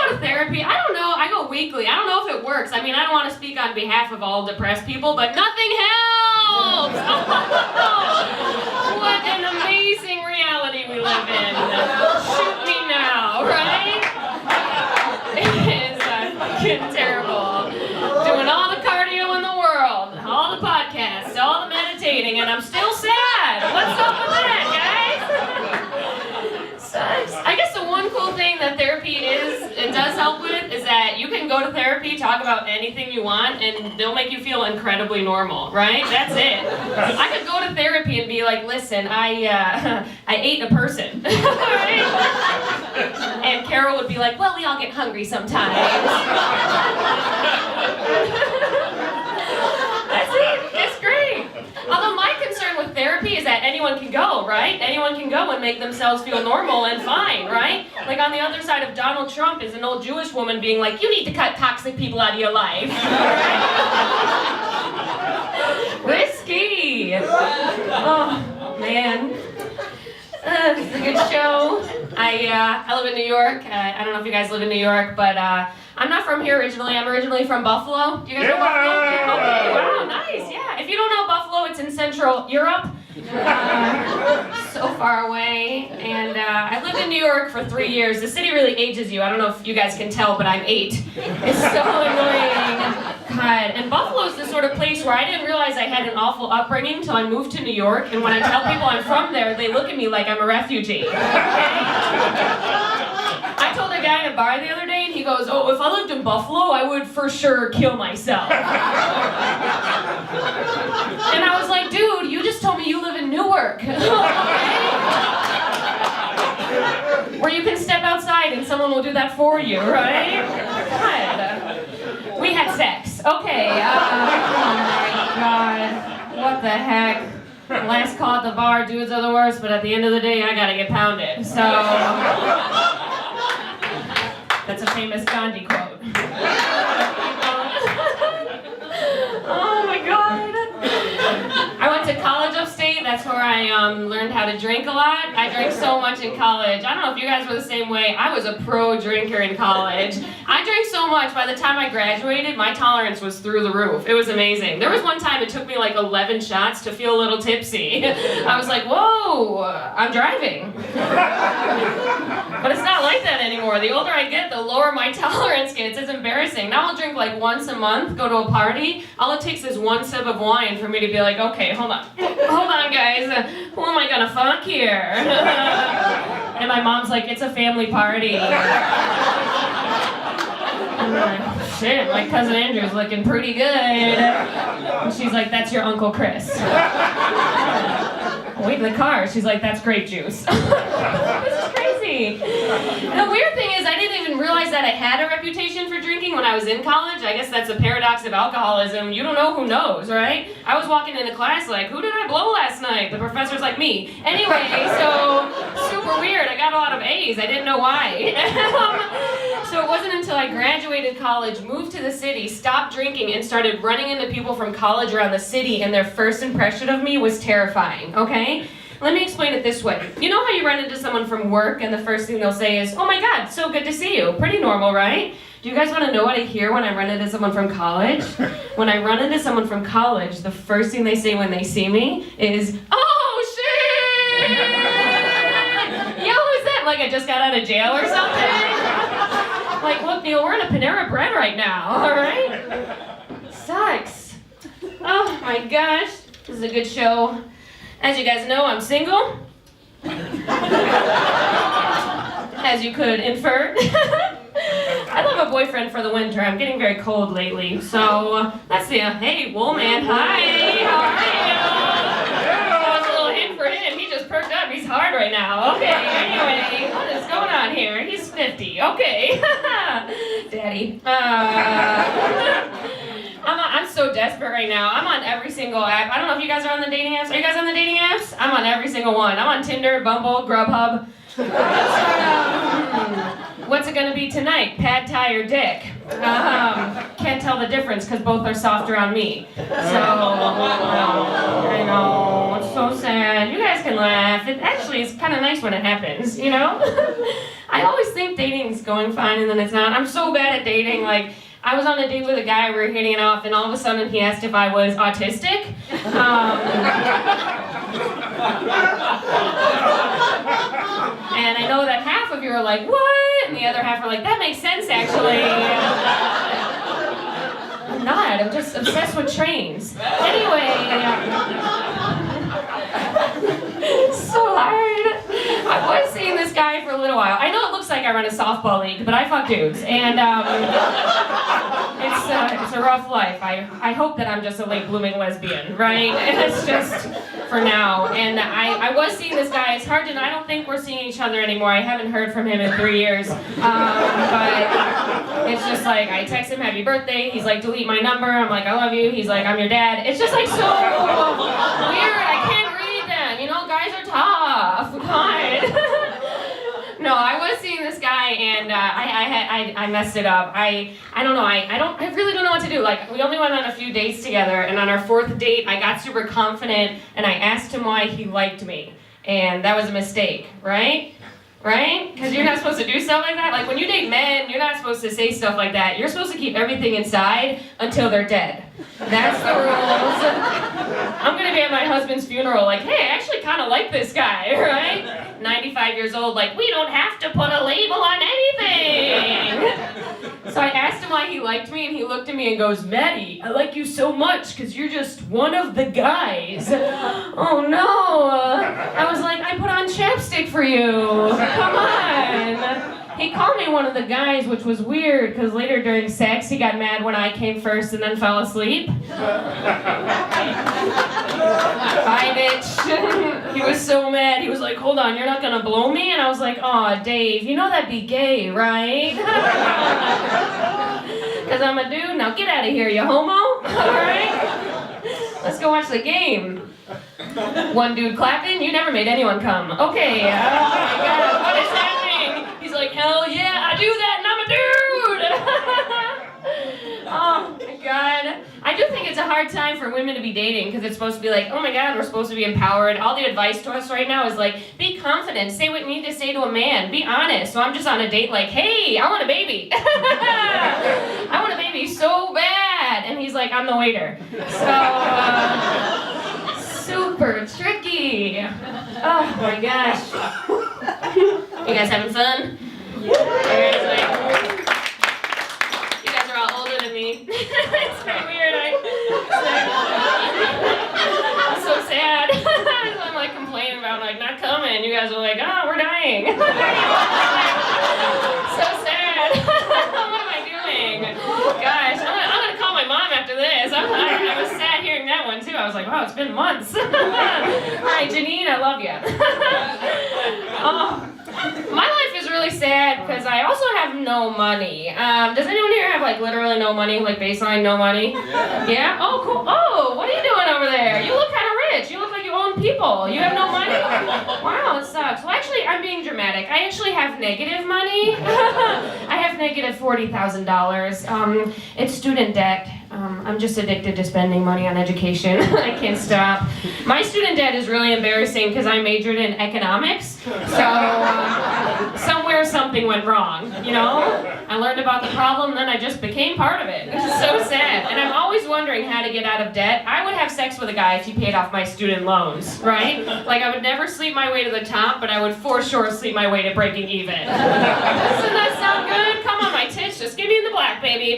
go to therapy. I don't know. I go weekly. I don't know if it works. I mean, I don't want to speak on behalf of all depressed people, but nothing helps. What an amazing reality we live in. Shoot me now, right? It is fucking terrible. Doing all the cardio in the world, all the podcasts, all the meditating, and I'm still sad. What's up with that, guys? Sucks. I guess the one cool thing that therapy does help with is that you can go to therapy, talk about anything you want, and they'll make you feel incredibly normal, right? That's it. I could go to therapy and be like, listen, I ate a person. Right? And Carol would be like, well, we all get hungry sometimes. That's it. It's great. Although my concern with therapy is that anyone can go, right? Anyone can go and make themselves feel normal and fine, right? Like on the other side of Donald Trump is an old Jewish woman being like, you need to cut toxic people out of your life. Right? Risky. Oh, man. It's a good show. I live in New York. I don't know if you guys live in New York, but I'm not from here originally. I'm originally from Buffalo. Do you guys know Buffalo? Yeah. Okay. Wow, nice. Yeah. If you don't know Buffalo, it's in Central Europe. So far away. And I lived in New York for 3 years. The city really ages you. I don't know if you guys can tell, but I'm 8. It's so annoying. God. And Buffalo's the sort of place where I didn't realize I had an awful upbringing until I moved to New York. And when I tell people I'm from there, they look at me like I'm a refugee. I told a guy in a bar the other day, and he goes, oh, if I lived in Buffalo, I would for sure kill myself. And I was like, dude, you just told me you live in Newark. Where you can step outside and someone will do that for you, right? God. We had sex. Okay. Oh my God. What the heck? Last call at the bar, dudes are the worst, but at the end of the day, I gotta get pounded. So, that's a famous Gandhi quote. Oh my God. I went to college upstate. That's where I learned how to drink a lot. I drank so much in college. I don't know if you guys were the same way. I was a pro drinker in college. I drank so much, by the time I graduated, my tolerance was through the roof. It was amazing. There was one time it took me like 11 shots to feel a little tipsy. I was like, whoa, I'm driving. But it's not like that anymore. The older I get, the lower my tolerance gets. It's embarrassing. Now I'll drink like once a month, go to a party. All it takes is one sip of wine for me to be like, okay, hold on. Hold on, guys. Who am I gonna fuck here? And my mom's like, it's a family party. I'm like, shit, my cousin Andrew's looking pretty good. And she's like, that's your Uncle Chris. Wait in the car. She's like, that's grape juice. This is crazy. The weird thing is, I didn't even realize that I had a reputation for drinking when I was in college. I guess that's the paradox of alcoholism. You don't know who knows, right? I was walking into class like, who did I blow last night? The professor's like, me. Anyway, so super weird. I got a lot of A's. I didn't know why. So it wasn't until I graduated college, moved to the city, stopped drinking, and started running into people from college around the city, and their first impression of me was terrifying, okay? Let me explain it this way. You know how you run into someone from work and the first thing they'll say is, oh my God, so good to see you. Pretty normal, right? Do you guys want to know what I hear when I run into someone from college? When I run into someone from college, the first thing they say when they see me is, oh shit! Yo, who's that? Like I just got out of jail or something? Like, look, Neil, we're in a Panera Bread right now, all right? Sucks. Oh my gosh, this is a good show. As you guys know, I'm single. As you could infer. I love a boyfriend for the winter. I'm getting very cold lately, so let's see. Hey, Woolman, hi, how are you? That was a little hint for him. He just perked up. He's hard right now. Okay, anyway, what is going on here? He's 50. Okay. Daddy. I'm so desperate right now. I'm on every single app. I don't know if you guys are on the dating apps. Are you guys on the dating apps? I'm on every single one. I'm on Tinder, Bumble, Grubhub. What's it gonna be tonight? Pad Thai or dick? Can't tell the difference because both are soft around me. So, I know, it's so sad. You guys can laugh. It actually is kind of nice when it happens, you know? I always think dating's going fine and then it's not. I'm so bad at dating, like, I was on a date with a guy, we were hitting it off, and all of a sudden he asked if I was autistic. And I know that half of you are like, what? And the other half are like, that makes sense, actually. I'm not, I'm just obsessed with trains. Anyway, so hard. I was seeing this guy for a little while. I know it looks like I run a softball league, but I fuck dudes. And it's a rough life. I hope that I'm just a late blooming lesbian, right? It's just for now. And I was seeing this guy. It's hard to know. I don't think we're seeing each other anymore. I haven't heard from him in 3 years. But it's just like, I text him happy birthday. He's like, delete my number. I'm like, I love you. He's like, I'm your dad. It's just like so weird. I can't read them. You know, guys are tough. God. No, I was seeing this guy and I messed it up. I don't know. I really don't know what to do. Like, we only went on a few dates together, and on our 4th date, I got super confident and I asked him why he liked me, and that was a mistake, right? Right? Because you're not supposed to do stuff like that. Like, when you date men, you're not supposed to say stuff like that. You're supposed to keep everything inside until they're dead. That's the rules. I'm gonna be at my husband's funeral like, hey, I actually kind of like this guy, right? 95 years old, like, we don't have to put a label on anything. So I asked him why he liked me, and he looked at me and goes, Maddie, I like you so much because you're just one of the guys. Oh no. I was like, I put on chapstick for you. Come on. He called me one of the guys, which was weird, because later during sex, he got mad when I came first and then fell asleep. Bye, bitch. He was so mad. He was like, hold on, you're not gonna blow me? And I was like, aw, Dave, you know that'd be gay, right? Because I'm a dude. Now get out of here, you homo. All right? Let's go watch the game. One dude clapping? You never made anyone come. Okay, oh my God, what is happening? He's like, hell yeah, I do that and I'm a dude! Oh my God. I do think it's a hard time for women to be dating because it's supposed to be like, oh my God, we're supposed to be empowered. All the advice to us right now is like, be confident, say what you need to say to a man, be honest. So I'm just on a date like, hey, I want a baby. I want a baby so bad. And he's like, I'm the waiter. So, super tricky. Oh my gosh. You guys having fun? You guys are all older than me. It's very weird. I'm so sad. I'm like complaining about like not coming. You guys are like, oh, we're dying. So sad. What am I doing? Gosh, I'm gonna call my mom after this. I was sad hearing that one too. I was like, wow, it's been months. All right, Janine, I love you. Oh. My life is really sad because I also have no money. Does anyone here have like literally no money, like baseline no money? Yeah? Oh, cool. Oh, what are you doing over there? You look kind of rich. You look like you own people. You have no money? Wow, it sucks. Well, actually, I'm being dramatic. I actually have negative money. I have negative $40,000. It's student debt. I'm just addicted to spending money on education. I can't stop. My student debt is really embarrassing because I majored in economics. So somewhere something went wrong, you know? I learned about the problem, then I just became part of it. It's so sad. And I'm always wondering how to get out of debt. I would have sex with a guy if he paid off my student loans, right? Like, I would never sleep my way to the top, but I would for sure sleep my way to breaking even. Doesn't that sound good? Come on, my tits, just give me the black, baby.